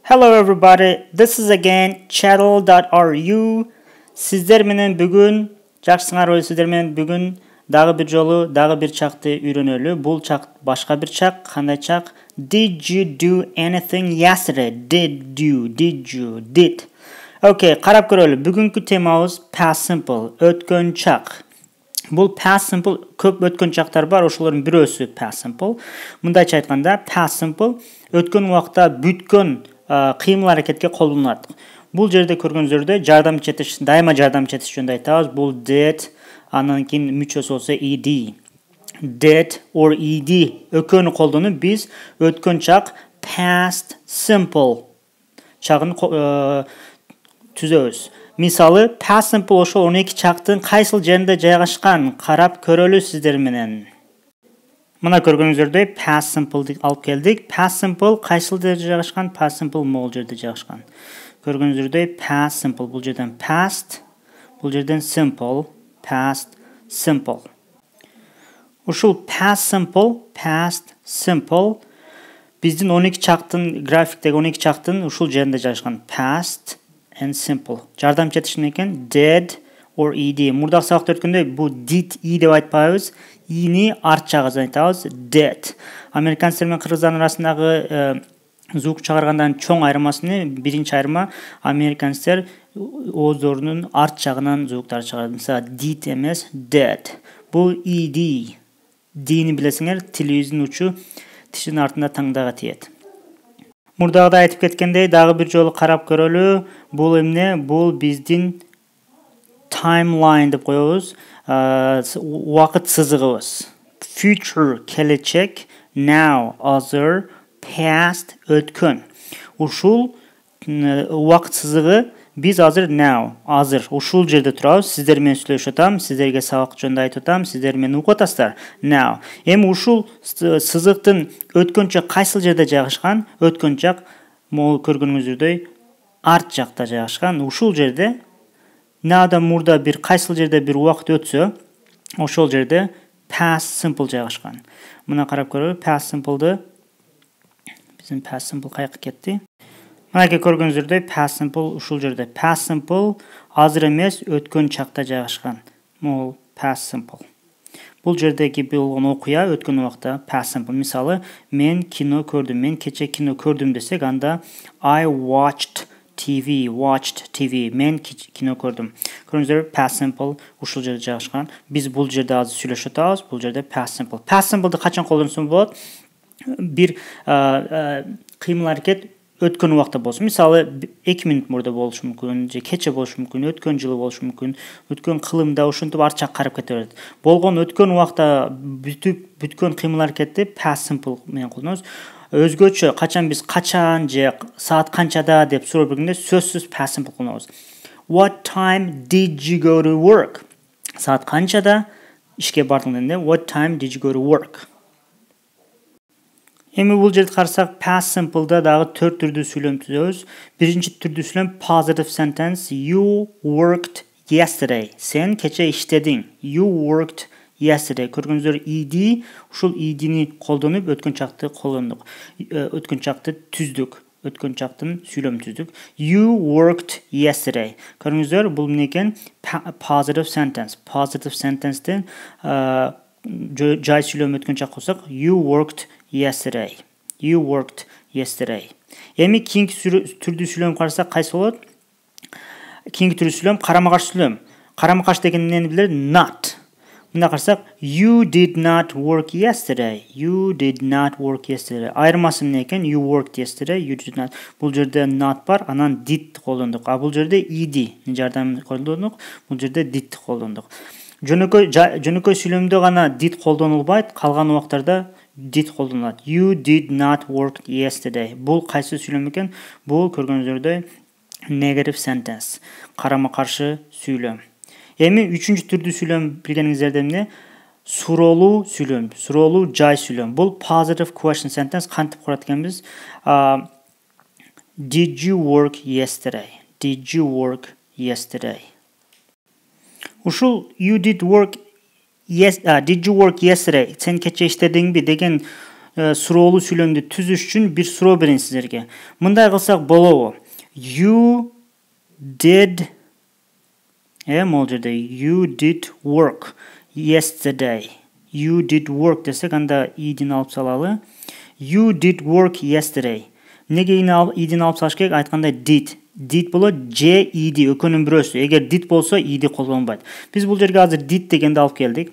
Hello everybody, this is again channel.ru. Sizler менен бүгүн, жакшысыңарбы сиздер менен бүгүн дагы бир жолу, дагы бир чакты үйрөнөлү. Бул чак башка бир чак, кандай чак? Did you do anything yesterday? Did. Okay, карап көрөлү. Бүгүнкү темабыз past simple, өткөн чак. Бул past simple көп өткөн чактар бар, ошолордун бирөөсү past simple. Мындайча айтканда, past simple өткөн убакта бүткөн кыймыл аракетке колдонулат. Бул жерде көргөнүздөй жардамчы этиш, дайыма жардамчы этиш жөнүндө айтабыз. Бул did, андан кийин мүчөсү болсо ed. Did or ed экөөнү колдонуп биз өткөн чак past simple чагын түзөбүз. Мисалы, past simple ошол 12 чактын кайсыл жеринде жайгашкан карап көрөлү сиздер менен. Мына көргөнүздөй past simple'ды алып келдик. Past simple кайсыл жерде жайгашкан? Past simple могул жерде жайгашкан. Көргөнүздөй past simple бул жерден past, бул жерден simple, past simple. Ушул past simple биздин 12 чактын графиктеги 12 чактын ушул жеринде жайгашкан past and simple. Жардамчы этиш экен did or ed. Мурдагы сабакта өткөндөй бу did e деп айтпайбыз. Ини арт жагы айтабыз did. Американецтер менен кыргыздар арасындагы звук чыгаргандан чоң айырмасы биринчи айырма американецтер оозорунун арт жагынан звуктарды чыгарат. Мисалы did эмес did. Бул ed. D'ни билесиңер, тилибиздин учу тиштин артында таңдага тиет. Мурдагыда айтып кеткендей, дагы бир жолу карап көрөлү. Бул эмне? Бул биздин timeline деп коебуз. Убакыт сызыгыбыз. Future келечек, now азыр, past өткөн. Ушул убакыт сызыгы биз азыр now, азыр ушул жерде турабыз. Сиздер менен сүйлөшүп атам, сиздерге сабак жөнүндө айтып атам, сиздер менен угуп атасыздар. Now. Эми ушул сызыктын өткөн чак кайсыл жерде жайгашкан? Өткөн чак могул көргөнүңүздөй арт жакта жайгашкан. Ушул жерде нада мурда бир кайсыл жерде бир убакыт өтсө, ошол жерде past simple жайгашкан. Мына карап көрөлү, past simple'ды биздин past simple кайыкка кетти? Мына көргөнүздөй past simple ушул жерде. Past simple азыр эмес, өткөн чакта жайгашкан. Могул past simple. Бул жердеги болгон окуя өткөн убакта past simple. Мисалы, мен кино көрдүм, мен кече кино көрдүм десек, анда I watched TV. Мен кино көрдүм. Көрдүңүздөр, past simple ушул жерде жайгашкан. Биз бул жерде азыр сүйлөшүп атабыз. Бул жерде past simple. Past simple'ды качан колдонсо болот? Бир кыймыл аракет өткөн убакта болсун. Мисалы, 2 мүнөт мурда болушу мүмкүн, же кече болушу мүмкүн, өткөн жылы болушу мүмкүн, өткөн кылымда ушинтип ар жак карап кете берет. Болгон өткөн убакта бүткөн кыймыл аракетти past simple менен колдонобуз. Өзгөчө качан биз качан же саат канчада деп суроо бергенде сөзсүз past simple колдонобуз. What time did you go to work? Саат канчада ишке бардың дегенде what time did you go to work? Эми бул жерде карасак past simple'да дагы 4 түрдүү сүйлөм түзөбүз. Биринчи түрдүү сүйлөм positive sentence. You worked yesterday. Сен кече иштедиң. You worked yesterday. Көргөнүздөр ed, ушул ed'ни колдонуп өткөн чакты колдондук. Өткөн чакты түздүк. Өткөн чактын сүйлөм түздүк. You worked yesterday. Көргөнүздөр бул эмне экен? Positive sentence. Positive sentence'ден жай сүйлөм өткөн чак болсок, you worked yesterday. You worked yesterday. Эми кийинки түрдүү сүйлөм карасак кайсы болот? Кийинки түрдүү сүйлөм карама каршы сүйлөм. Карама каршы деген эмнени билдирет? Not. Мында карасак, you did not work yesterday. You did not work yesterday. Айырмасы эмне экен? You worked yesterday, you did not. Бул жерде not бар, анан did колдондук. А бул жерде ed жардамын колдондук. Бул жерде did колдондук. Жөнөкөй сүйлөмдө гана did колдонулбайт, калган убактарда did колдонулат. You did not work yesterday. Бул кайсы сүйлөм экен? Бул көргөнүздөрдөй negative sentence. Карама каршы сүйлөм. Эми үчүнчү түрдүү сүйлөм билгениңиздерде эмне? Суроолуу сүйлөм, суроолуу жай сүйлөм. Бул positive question sentence кантип курат экенбиз? Did you work yesterday? Did you work yesterday? Ушул you did you work yesterday? Сен кече иштедиңби деген суроолуу сүйлөмдү түзүш үчүн бир суроо берейин сиздерге. Мындай кылсак болобу? You did могул жерде you did work yesterday. You did work десек, анда идин алып салалы. You did work yesterday. Неге идин алып салыш керек? Айткандай did. Did болот же иди экөөнүн бирөөсү. Эгер did болсо иди колдонбойт. Биз бул жерге азыр did дегенди алып келдик.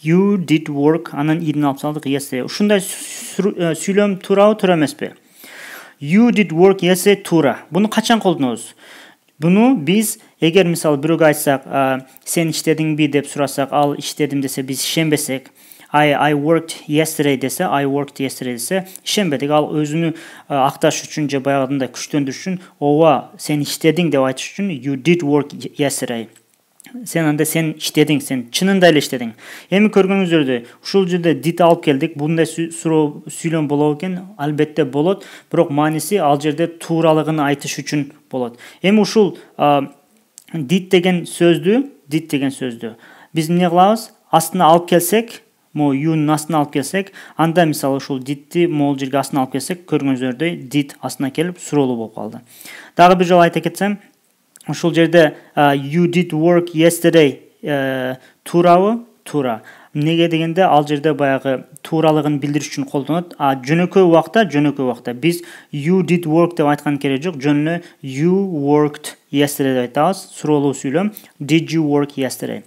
You did work, анан идин алып салдык yesterday. Ушундай сүйлөм туурабы, туура эмеспи? You did work yesterday туура. Буну качан колдонобуз? Буну биз эгер мисалы бирөөгө айтсак, сен иштедиңби деп сурасак, ал иштедим десе, биз ишенбесек, I worked yesterday dese, I worked yesterday dese, ишенбедик. Ал өзүнү акташ үчүн же баягындай күчтөндүрүш үчүн, ооба, сен иштедиң деп айтыш үчүн you did work yesterday. Сен иштедиң, сен чынында эле иштедиң. Эми көргөнүңүздөрдү, ушул жерде did алып келдик. Бундай сүйлөм болобу экен? Албетте болот, бирок мааниси ал жерде тууралыгын айтыш үчүн болот. Эми ушул did деген сөздү биз эмне кылабыз? Астына алып келсек, you'нун астына алып келсек, анда мисалы ушул did'ти могул жерге астына алып келсек, көргөнүңүздөй did астына келип суроолуу болуп калды. Дагы бир жолу айта кетсем, ушул жерде you did work yesterday туурабы? Туура. Неге дегенде ал жерде баягы тууралыгын билдириш үчүн колдонот. Жөнөкөй убакта биз you did work деп айткан кереги жок. Жөн эле you worked yesterday деп айтабыз. Суроолуу сүйлөм. Did you work yesterday?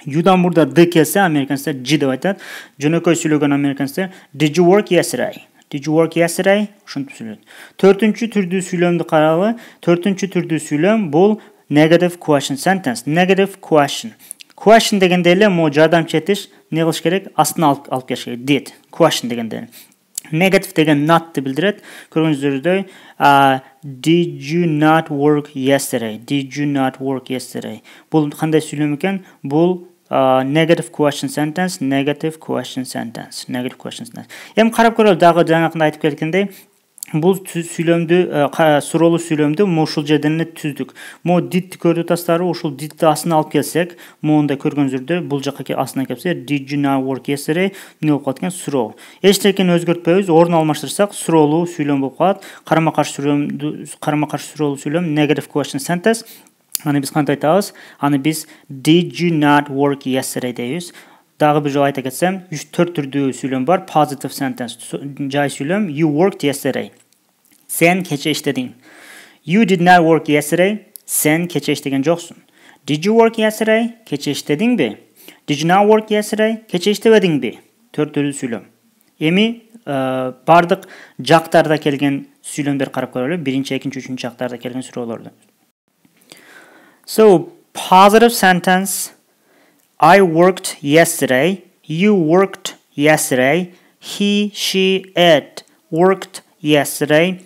You'дан мурда d келсе, американецтер g деп айтат. Жөнөкөй сүйлөгөн американецтер did you work yesterday? Did you work yesterday? Ушинтип сүйлөйт. Төртүнчү түрдүү сүйлөмдү каралы. Төртүнчү түрдүү сүйлөм бул negative question sentence. Negative question. Question дегенде эле жардамчы этиш не кылыш керек? Астына алып келиш керек. Did. Question дегенде. Negative деген not'ты билдирет. Көргөнүңүздөрдөй, did you not work yesterday? Did you not work yesterday? Бул кандай сүйлөм экен? Бул negative question sentence. Эми карап көрөлү, дагы жаңакында айтып кеткендей, бул сүйлөмдү, суроолуу сүйлөмдү ушул жерден эле түздүк. Did'ти көрүп атасыздарбы? Ушул did'ти астына алып келсек, мындай көргөнүңүздөр, бул жака астына келсе, did you not work yesterday? Не болуп калат экен? Суроо. Эчтекени өзгөртпөйбүз, орун алмаштырсак, суроолуу сүйлөм болуп калат. Карама-каршы суроолуу сүйлөм negative question sentence. Аны биз кантип айтабыз? Аны биз did you not work yesterday дейбиз. Дагы бир жолу айта кетсем, 3-4 түрдүү сүйлөм бар. Positive sentence, жай сүйлөм. You worked yesterday. Сен кече иштедиң. You did not work yesterday. Сен кече иштеген жоксуң. Did you work yesterday? Кече иштедиңби? Did you not work yesterday? Кече иштебедиңби? 4 түрдүү сүйлөм. Эми бардык жактарда келген сүйлөмдер карап көрөлү. 1-чи, 2-чи, 3-чү жактарда келген суроолорду. So, positive sentence. I worked yesterday. You worked yesterday. He, she, it worked yesterday.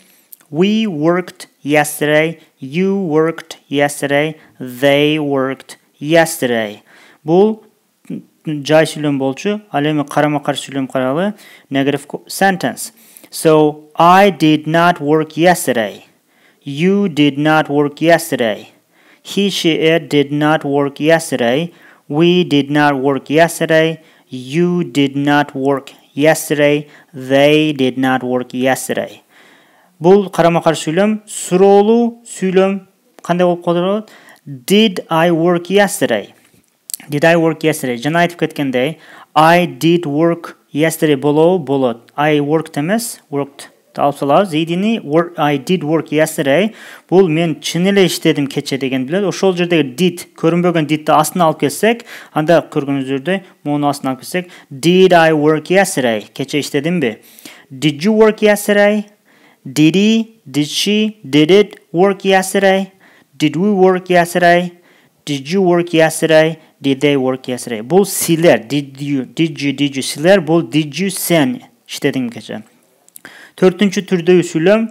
We worked yesterday. You worked yesterday. They worked yesterday. Бул жай сүйлөм болчу. Ал эми карама-каршы сүйлөм каралы. Negative sentence. So, I did not work yesterday. You did not work yesterday. He, she, it did not work yesterday. We did not work yesterday. You did not work yesterday. They did not work yesterday. Бул карама-каршы сүйлөм. Суроолуу сүйлөм кандай болуп калат? Did I work yesterday? Did I work yesterday? Жана айтып кеткендей, I did work yesterday болот. I worked эмес, worked. Алып салабыз. I did work yesterday. Бул мен чын эле иштедим кече деген билет. Ошол жердеги did, көрүнбөгөн did'ти астына алып келсек, анда көргөнүңүздөрдөй, муну астына алып келсек, did I work yesterday? Кече иштедимби? Did you work yesterday? Did he? Did she? Did it work yesterday? Did we work yesterday? Did you work yesterday? Did they work yesterday? Бул силер. Did you силер. Бул did you сен иштедиң кече. Төртүнчү түрдөгү сүйлөм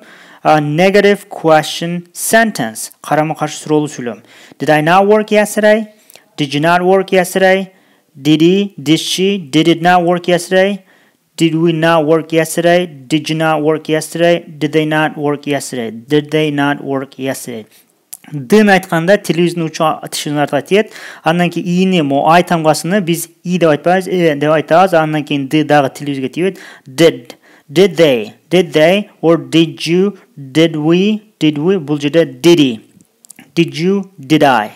negative question sentence. Карама-каршы суроолуу сүйлөм. Did I not work yesterday? Did you not work yesterday? Did he? Did she? Did it not work yesterday? Did we not work yesterday? Did you not work yesterday? Did they not work yesterday? Did they not work yesterday? Дын айтканда тилибиздин учу тишинарга тиет. Андан кийин ийни ай тамгасыны биз и деп айтпайбыз, деп айтабыз. Андан кийин д дагы тилибизге тиет. Did. Did they or did you, did we бұл жерде did he. Did you, did I.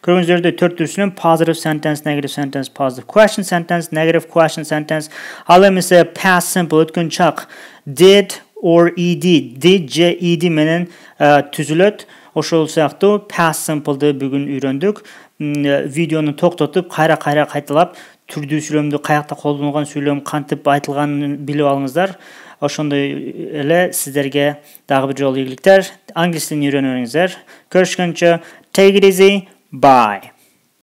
Көріңіздерде төртіншісінен positive sentence, negative sentence, positive question sentence, negative question sentence. Ал емесе past simple өткен чақ did or ed, did же ed менен түзілөт. Ошол сыяктуу past simple'ды бүгүн үйрөндүк. Видеону токтотуп, кайра кайталап, түрдүү сүйлөмдү каякта колдонулган сүйлөм кантип айтылганын билип алыңыздар. Ошондой эле сиздерге дагы бир жолу ийгиликтер. Англис тилин үйрөнүңүздөр. Көрүшкөнчө, take it easy. Bye.